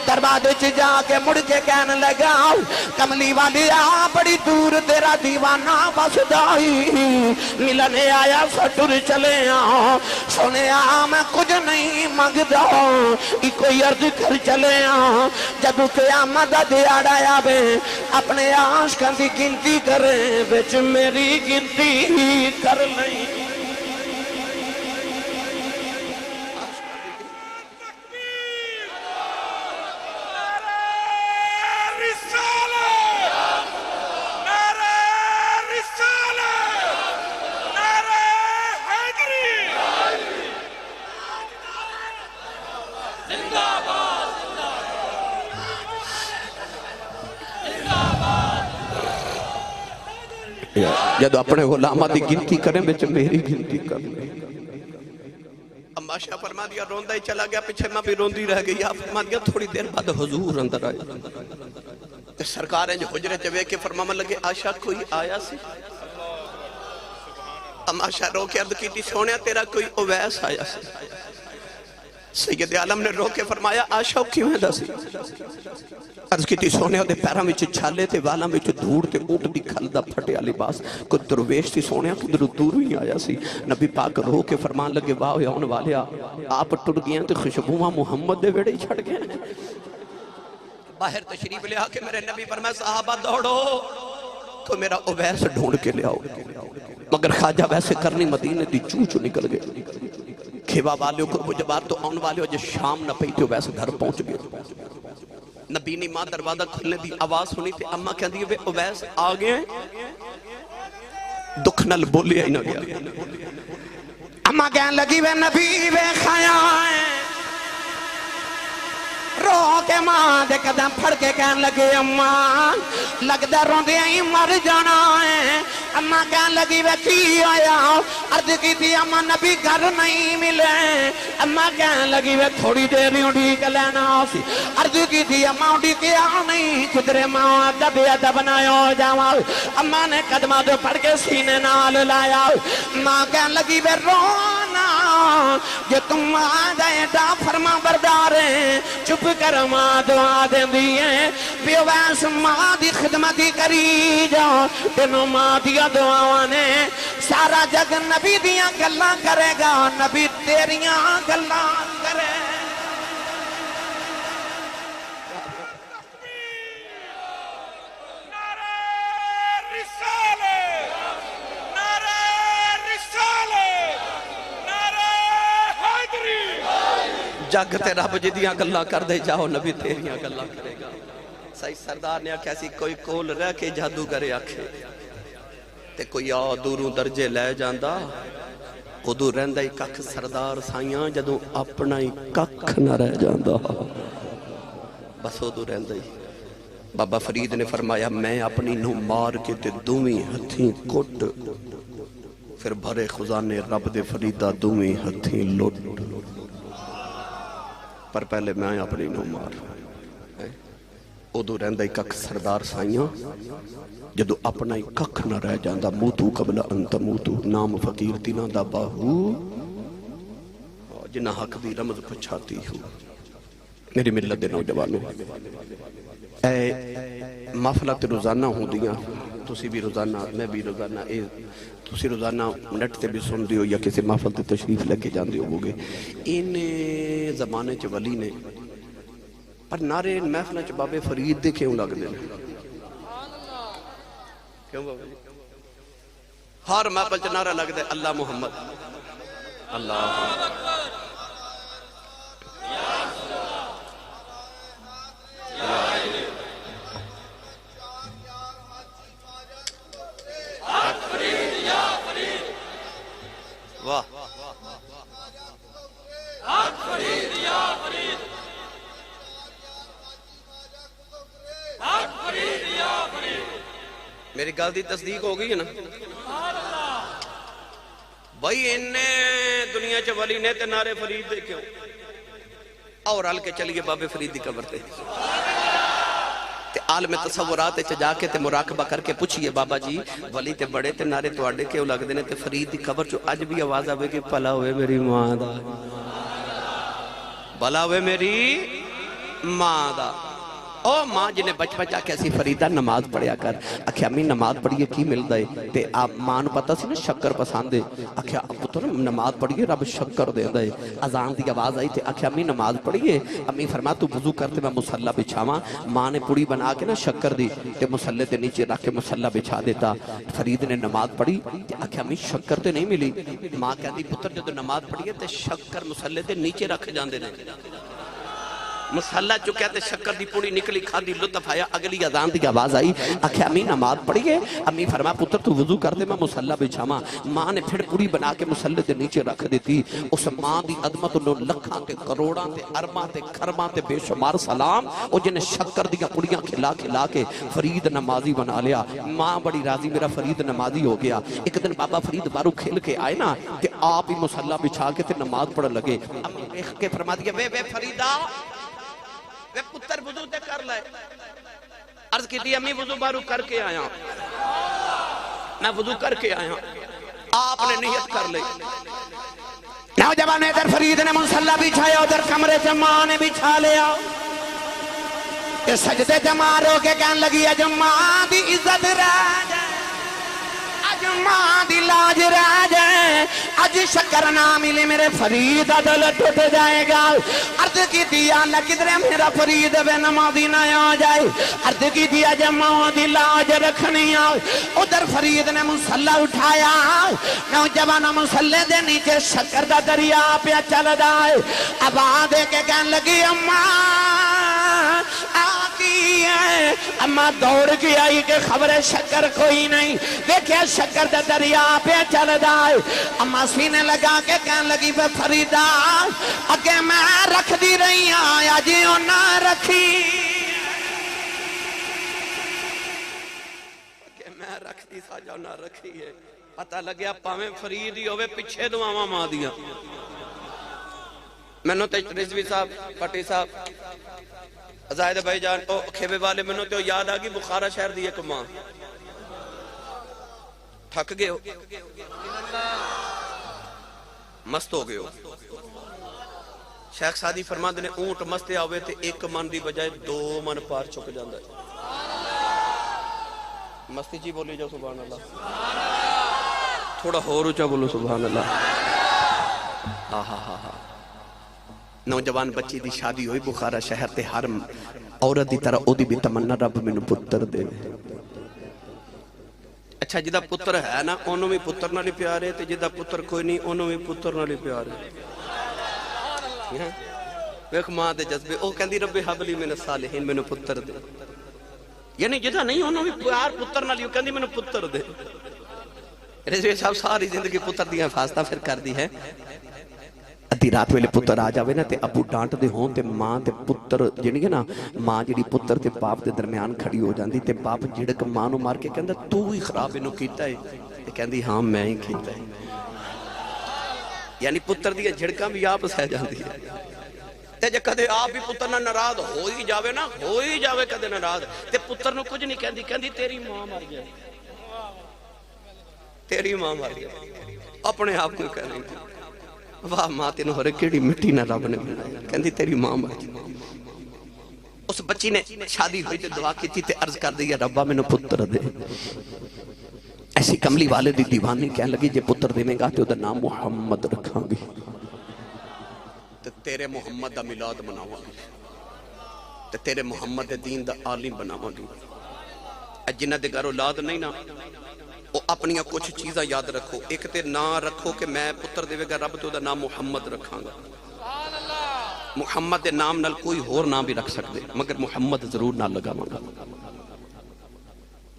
دروازے چ جا کے مڑ کے کہنے لگا کملی والی بڑی دور تیرا دیوانہ بسدا ملنے آیا سٹر چلے سونے میں کچھ نہیں منگدا کوئی عرض کر چلے جب قیامت دا دیہڑا آوے اپنے عاشقاں دی گنتی کرے وچ میری گنتی کر لیں جدو اپنے غلامہ دی گنتی کریں بچ میری گنتی کر لیں اما شاہ فرما دیا روندہ ہی چلا گیا پیچھے میں بھی روندی رہ گئی فرما دیا تھوڑی دیر بعد حضور اندر آئے سرکاریں جو حجرے چوے کے فرمانے لگے آشا کوئی آیا سی اما شاہ رو کے عرض کی تھی سونے تیرا کوئی اویس آیا سی سید عالم نے رو کے فرمایا آشا کیوں ہے دا سی عرض کی تھی سونے دے پیراں وچ چھالے تے والاں وچ دھوڑ تے اونٹ دی کھلدا پھٹیا لباس کو درویش تھی سونے کدھر دور ہی آیا سی نبی پاک رو کے فرمان لگے واہ یون والیا آپ ٹر گئے تے خوشبوواں محمد دے ویڑے چھڑ گئے باہر تشریف لے آ کے میرے نبی فرمایا صحابہ دوڑو تو میرا اویس ڈھونڈ کے لے آؤ مگر خواجہ ویسے کرنی مدینے دی چوچو نکل گئے کھیوا والیوں کو مجبار تو آن والیوں جو شام نہ پہی تھی ویسے گھر پہنچ گئے نبینی ماں دروازہ کھلنے دی آواز سنی تھی اممہ کہہ دیئے وے اویس آگئے دکھ نل بولی آئی نہ گیا اممہ کہنے لگی وے نبی وے خیائیں رو کے ماں دے قدم پھڑ کے کہنے لگے اممہ لگ دے رون دے ہی مر جانا ہے اممہ کہنے لگی وے کی آیا عرض کی تھی اممہ نبی گھر نہیں ملے اممہ کہنے لگی وے تھوڑی دیر اڑی کے لینا سی عرض کی تھی اممہ اڑی کے آ نہیں کدرے ماں دبی ادب نہ ہو جاؤ اممہ نے قدمہ دے پھڑ کے سینے نال لایا اممہ کہنے لگی وے رونا جو تم آ جائے دا فرما برداریں چپ کر ماں دعا دیں دیئے بھی ویس ماں دی خدمتی کری جاؤ تینوں ماں دیا دعاوانے سارا جگ نبی دیا گلہ کرے گا نبی تیریاں گلہ کرے جگ تے رب جدیاں گلہ کر دے جاؤ نبی تیریاں گلہ کرے گا صحیح سردار نے آکھا سی کوئی کول رہ کے جادو کرے آکھے تے کوئی دوروں درجے لے جاندہ ادو رہندہ ہی ککھ سردار سائیاں جدوں اپنا ہی ککھ نہ رہ جاندہ بس ادو رہندہ ہی بابا فرید نے فرمایا میں اپنی نو مار کے تے دومی ہتھیں کٹ پھر بھرے خزانے رب دے فریدہ دومی ہتھیں لٹ پر پہلے میں اپنی نو مار ادو رہندہ ہی ککھ سردار سائیاں جدو اپنا ہی ککھ نہ رہ جاندہ موتو قبل انت موتو نام فقیر تینا دا باہو جنہ حق دی رمض پچھاتی ہو میری ملت دے نوجوانوں اے محفلات روزانہ ہوں دیاں تسی بھی روزانہ میں بھی روزانہ تسی روزانہ نیٹ تے بھی سن دیو یا کسی محفل تے تشریف لے کے جان دیو ہوگے ان زمانے چ ولی نے پر نعرے محفلہ چ بابے فرید دے کیوں لگ دے کیوں بابا جی ہر محفل چ نعرہ لگ دے اللہ محمد اللہ واہ میری گل دی تصدیق ہو گئی ہے نا بھائی انہیں دنیا چ ولی نے تے نعرے فرید دے کیوں اور ہل کے چلیے بابے فرید دی قبر تے عالم تصورات چ جا کے تے مراقبہ کر کے پوچھئے بابا جی ولی تے بڑے تے نعرے تواڈے کیوں لگ دے نے تے فرید دی قبر چو اج بھی آواز آوے کہ بھلا ہوئے میری ماں دا، بھلا ہوئے میری ماں دا۔ او ماں جنہیں بچ بچا کیسی فریدہ نماز پڑھیا کر، آکھیا امی نماز پڑھیے کی مل دے تے آپ ماں نو پتا سی نا شکر پسند دے، آکھیا پتر نماز پڑھیے رب شکر دے دے۔ اذان دی آواز آئی تے آکھیا امی نماز پڑھیے، امی فرما تو وضو کرتے میں مصلی بچھاواں، ماں نے پوڑی بنا کے نا شکر دی تے مصلی تے نیچے رکھ کے مصلی بچھا دیتا۔ فرید نے نماز پڑھی تے آکھیا امی شکر تے نہیں ملی، ماں کہندی پتر جدو نماز پڑھیے تے شکر مصلی تے نیچے رکھ جاندے نے، مسلح چکیا تے شکر دی پوڑی نکلی کھادی لطف آیا، اگلی اذان دی آواز آئی، آکھیا امی نماز پڑھیے، امی فرما پتر تو وضو کر دے میں مصلی بچھاواں، ماں نے پھر پوڑی بنا کے مصلی دے نیچے رکھ دیتی۔ اس ماں دی عظمت انہوں لکھاں تے کروڑاں تے ارباں تے خرباں تے بے شمار سلام، او جنہیں شکر دیا پوڑیاں کھلا کھلا کے فرید نمازی بنا لیا۔ ماں بڑی راضی میرا فرید نمازی ہو گیا۔ ایک دن بابا فرید بارو کھیل کے آئے نا کہ آپ ہی مصلی بچھا کے تے نماز پڑھ لگے، امی دیکھ کے فرما دیا وے فریدہ وے پتر وضو تے کر لائے، عرض کی تھی امی وضو بارو کر کے آیا، میں وضو کر کے آیا، آپ نے نیت کر لئی۔ نوجوان ادھر فرید نے مصلی بچھایا، ادھر کمرے سے ماں نے بچھا لیا، یہ سجدے جمارو کے کہنے لگی اج ماں دی عزت رہ جائے، اج ماں دی لاج رہ جائے، اج شکر نہ ملی میرے فرید دل ٹوٹ جائے گا۔ عرض کی دیا اللہ کدھرے میرا فرید بے نمازی نہ آ جائے، عرض کی دیا جب ماں دی لاج رکھنی آئے، ادھر فرید نے مصلی اٹھایا، نوجوان مصلی دے نیچے شکر دا دریا پہ چل دائے، اب آدھے کے کہنے لگی اماں آگئی ہے، اماں دوڑ کے آئی کہ خبر شکر کوئی نہیں، دیکھیں شکر دا دریا پہ چل دائے، اماں سینے لگا کے کہنے لگی بے فریدہ اگے میں رکھ دی رہی آیا جیوں نہ رکھی، کہ میں رکھ دی سا جو نہ رکھی ہے، پتہ لگیا پاویں فرید ہی ہوئے پچھے دعاواں ماں دیا۔ میں نو تے رضوی صاحب پٹی صاحب زاہد بھائی جان او کھیبے والے میں نو تے یاد آگی بخارا شہر دی ایک ماں تھک گئے ہو مست ہو گئے ہو، شیخ سادی فرماندے نے اونٹ مستے آوے تے ایک من دی بجائے 2 من پار چک جاندہ ہے، مستی جی بولی جو سبحان اللہ، تھوڑا ہو روچا بولو سبحان اللہ۔ نوجوان بچی دی شادی ہوئی بخارا شہر تے ہر عورت دی طرح او دی بھی تمنا رب میں پتر دے، اچھا جدہ پتر ہے نا انہوں میں پتر نہ لی پیارے تے جدہ پتر کوئی نہیں انہوں میں پتر نہ لی پیارے، ویک ماں دے جذبے او کہندی رب حبلی من الصالحین میں پتر دے، یعنی جدہ نہیں انہوں میں پیار پتر نہ لیو کہندی میں پتر دے۔ رضوی صاحب ساری زندگی پتر دیا حفاظتہ پھر کر دی ہے، ادھی رات ویلے پتر آ جاوے نا تے ابو ڈانٹ دے ہون تے ماں تے پتر جنی ہے نا ماں جڑی پتر تے باپ دے درمیان کھڑی ہو جاندی تے باپ جڑک ماں نو مار کے کہندا تو ہی خراب انہوں کیتا ہے تے کہندی ہاں میں ہی کیتا ہے، یعنی پتر دیا جھڑکاں بھی آپ سہ جاندی ہے تے جے کدے آپ بھی پتر نہ ناراض ہو ہی جاوے نا ہو ہی جاوے کدے ناراض تے پتر نو کچھ نہیں کہندی، کہندی تیری ماں مر جائے، تیری ماں مر جائے، اپنے آپ کو کہہ رہی تھی واہ ماں تینو ہو رہے کیڑی مٹی نہ رب نے بنایا، کہندی تیری ماں مر جائے۔ اس بچی نے شادی ہوئی تے دعا کی تھی تے عرض کر دیا ربا میں نو پتر دے، ایسی کملی والے دی دیوانی کہنے لگی جے پتر دے میں گا تے ادھا نام محمد رکھاں گی تے تیرے محمد دا ملاد مناواں گی تے تیرے محمد دین دا عالم بناواں گی، جنہ دے گھر اولاد نہیں نا وہ اپنی کچھ چیزاں یاد رکھو، ایک تے نہ رکھو کہ میں پتر دے گا رب تو دا نام محمد رکھاں گا، محمد دے نام نال کوئی ہور نام بھی رکھ سکتے مگر محمد ضرور نہ لگا مانگا۔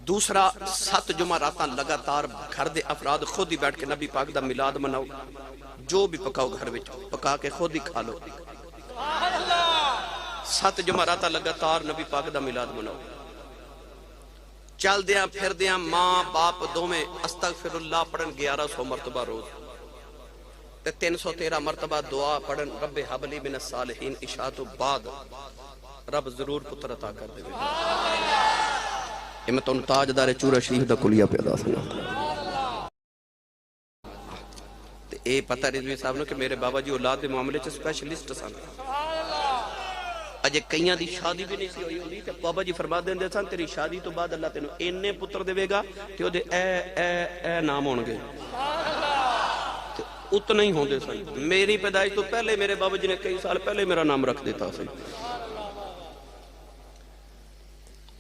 دوسرا 7 جمعراتاں لگاتار گھر دے افراد خود ہی بیٹھ کے نبی پاک دا میلاد مناؤ، جو بھی پکاؤ گھر وچ پکا کے خود ہی کھا لو، 7 جمعراتاں لگاتار نبی پاک دا میلاد مناؤ، چل دیاں پھر دیاں ماں باپ دو میں استغفر اللہ پڑھن 1100 مرتبہ روز تے 313 مرتبہ دعا پڑھن رب حبلی من الصالحین عشاء تو بعد، رب ضرور پتر عطا کر دے یہ میں تمہیں تاجدار چورا شریف دا کلیہ پیدا سنا اے پتہ رضوی صاحب نے کہ میرے بابا جی اولاد دے معاملے چ سپیشلسٹ سن اجے کئیاں دی شادی بھی نہیں سی ہوئی ہوندی تے بابا جی فرما دیندے سن تیری شادی تو بعد اللہ تینوں اینے پتر دے گا تے او دے اے نام ہون گے تے اتنا ہی ہوندے سن میری پیدائش تو پہلے میرے بابا جی نے کئی سال پہلے میرا نام رکھ دیتا سی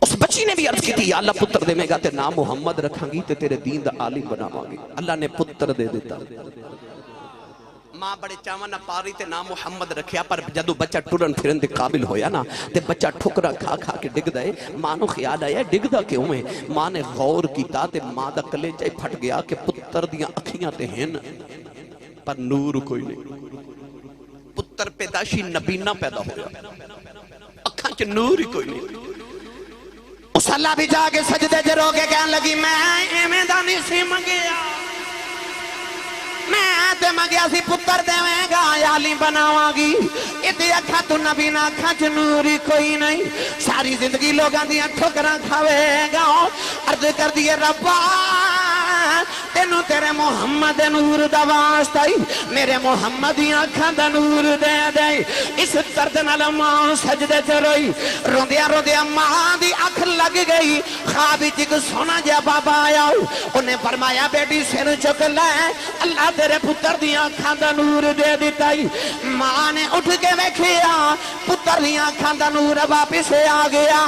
اس بچی نے بھی عرض کی تھی یا اللہ پتر دے میں گا تے نام محمد رکھاں گی تے تیرے دین دا عالم بناواں گی اللہ نے پتر دے دیتا ماں بڑے چاواں نہ پاری تے نام محمد رکھیا پر جدو بچہ ٹرن پھرن دے قابل ہویا نا تے بچہ ٹھکرا کھا کھا کے ڈگ دے ماں نو خیال آیا ڈگ دا کیوں ہے ماں نے غور کیتا تے ماں دا کلیجہ پھٹ گیا کہ پتر دیاں اکھیاں تے ہن پر نور کوئی نہیں پتر پیداشی نبینا پیدا ہویا اکھاں چ نور ہی کوئی نہیں اس اللہ بھی جا کے سجدے جرو کے کہنے لگی میں ایمیں دانی سی منگیا میں تے منگیا سی پتر دے میں گا یالی بناواں گی ادھے اکھا تو نبی نہ اکھا چ نوری کوئی نہیں ساری زندگی لوگاں دیاں ٹھکراں کھاوے گا عرض کر دیے ربا تینوں تیرے محمد نور دا واسطہ میرے محمد دیاں اکھاں دا نور دے دے اس درد نال ماں سجدے چ روئی روندیاں روندیاں ماں دی اکھ لگ گئی خواب وچ ایک سونا جہا بابا آیا انہیں فرمایا بیٹی سر چک لے اللہ تیرے پتر دیاں اکھاں دا نور دے دیتا ماں نے اٹھ کے ویکھیا پتر دیاں اکھاں دا نور واپس آ گیا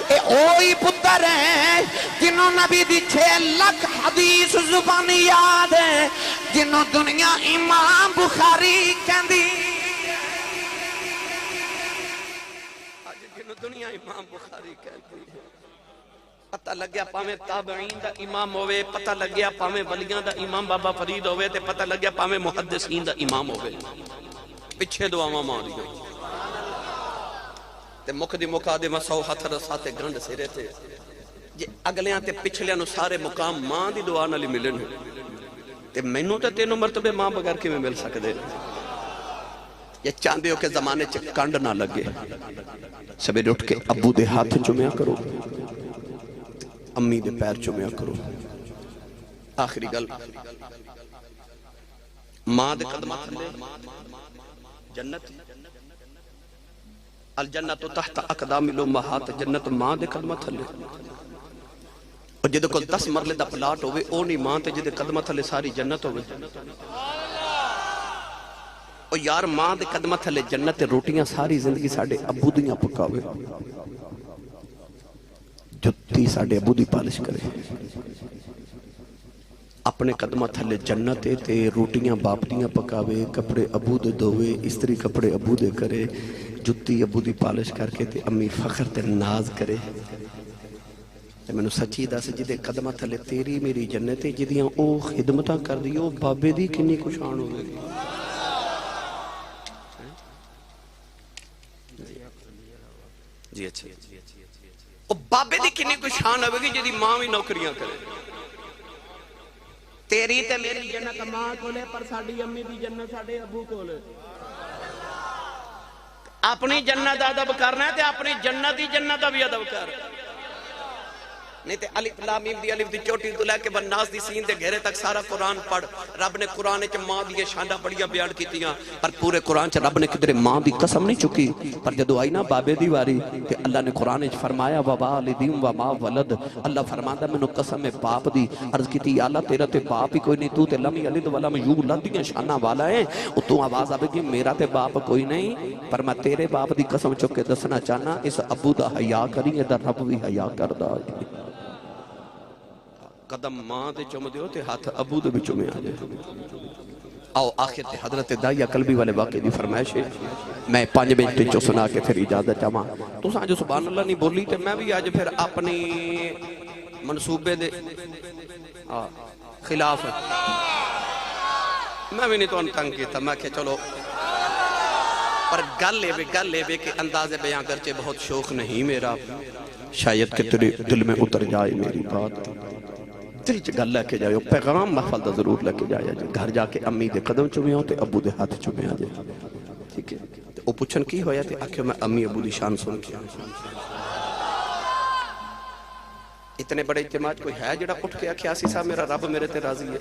اے اوہی پتر ہے جنہوں نبی دی 6 لاکھ حدیث زبانی یاد ہے جنہوں دنیا امام بخاری کہندی جنہوں دنیا امام بخاری کہندی پتہ لگیا پاویں تابعین دا امام ہوئے پتہ لگیا پاویں ولیاں دا امام بابا فرید ہوئے تے پتہ لگیا پاویں محدثین دا امام ہوئے پچھے دعاواں ماں دی تے مکھ دی مکا دے مسو ہتھ رساتے گنڈ سرے تے جے اگلیاں تے پچھلیاں نو سارے مقام ماں دی دعا نال ملن تے مینوں تے تینوں مرتبے ماں بغیر کیویں مل سکدے یہ چاندے ہو کہ زمانے چ کنڈ نہ لگے سویرے اٹھ کے ابو دے ہاتھ چومیا کرو امی دے پیر چومیا کرو آخری گل ماں دے قدمہ تھلے جنت الجنت تحت اقدام الامہات جنت ماں دے قدمہ تھلے اور جدے کو 10 مرلے دا پلاٹ ہوئے او نہیں ماں تے جدے قدمہ تھلے ساری جنت ہوئے اور یار ماں دے قدمہ تھلے جنت روٹیاں ساری زندگی ساڑھے ابو دیاں پکاوے جتی ساڑھے ابو دی پالش کرے اپنے قدمہ تھلے جنت تے روٹیاں باپ دیاں پکاوے کپڑے ابو دے دوے استری کپڑے ابو دے کرے جتی ابو دی پالش کر کے تے امی فخر تے ناز کرے تے میں نے سچی دا سے جدے قدمہ تھلے تیری میری جنت جدیاں او خدمتاں کر دیو بابے دی کنی کشان ہو گئی جی اچھا او بابے دی کنی کشان ہو گئی جدی ماں بھی نوکریاں کرے تیری تے میری جنت ماں کولے پر ساڑی امی دی جنت ساڑے ابو کولے اپنی جنت ادب کرنا ہے تے اپنی جنت دی جنت بھی ادب کر نہیں تے الف لام میم دی الف دی چوٹی تو لے کے بناس دی سین دے گھیرے تک سارا قرآن پڑھ رب نے قرآن چ ماں دی شانہ بڑیاں بیان کیتیاں پر پورے قرآن چ رب نے کدھر ماں دی قسم نہیں چکی پر جدو آئی نا بابے دی واری تے اللہ نے قرآن چ فرمایا ووالدین وما ولد اللہ فرماندا مینوں قسم ہے باپ دی عرض کیتی یا اللہ تیرا تے باپ ہی کوئی نہیں تو تے لم یلد ولم یولد دیاں شانہ والا ہے او تو آواز آوے گی میرا تے باپ کوئی نہیں پر میں تیرے باپ دی قسم چک کے دسنا چاہنا اس ابو دا حیا کری اے دا رب بھی حیا کردا ہے قدم ماں دے چوم دیو تے ہاتھ ابو دے بھی چومے آ جائے آؤ آخر تے حضرت دائیہ قلبی والے واقعے دی فرمائش ہے میں 5 منٹ چو سنا کے پھر اجازت چاہاں تو ساں جو سبحان اللہ نہیں بولی تے میں بھی آج پھر اپنی منصوبے دے خلاف میں بھی نہیں تو انتنگ کیتا میں کہ چلو پر گل لے بے کہ انداز بیان کرچے بہت شوق نہیں میرا شاید کہ تیرے دل میں اتر جائے میری بات دل چ گل لے کے جائے پیغام محفل دا ضرور لے کے جائے گھر جا کے امی دے قدم چومے ہوں تے ابو دے ہاتھ چومے آ جائے ٹھیک ہے وہ پوچھن کی ہویا تھے آکھے میں امی ابو دی شان سن کے اتنے بڑے اجتماع کوئی ہے جڑا اٹھ کے آکھے آسی صاحب میرا رب میرے تے راضی ہے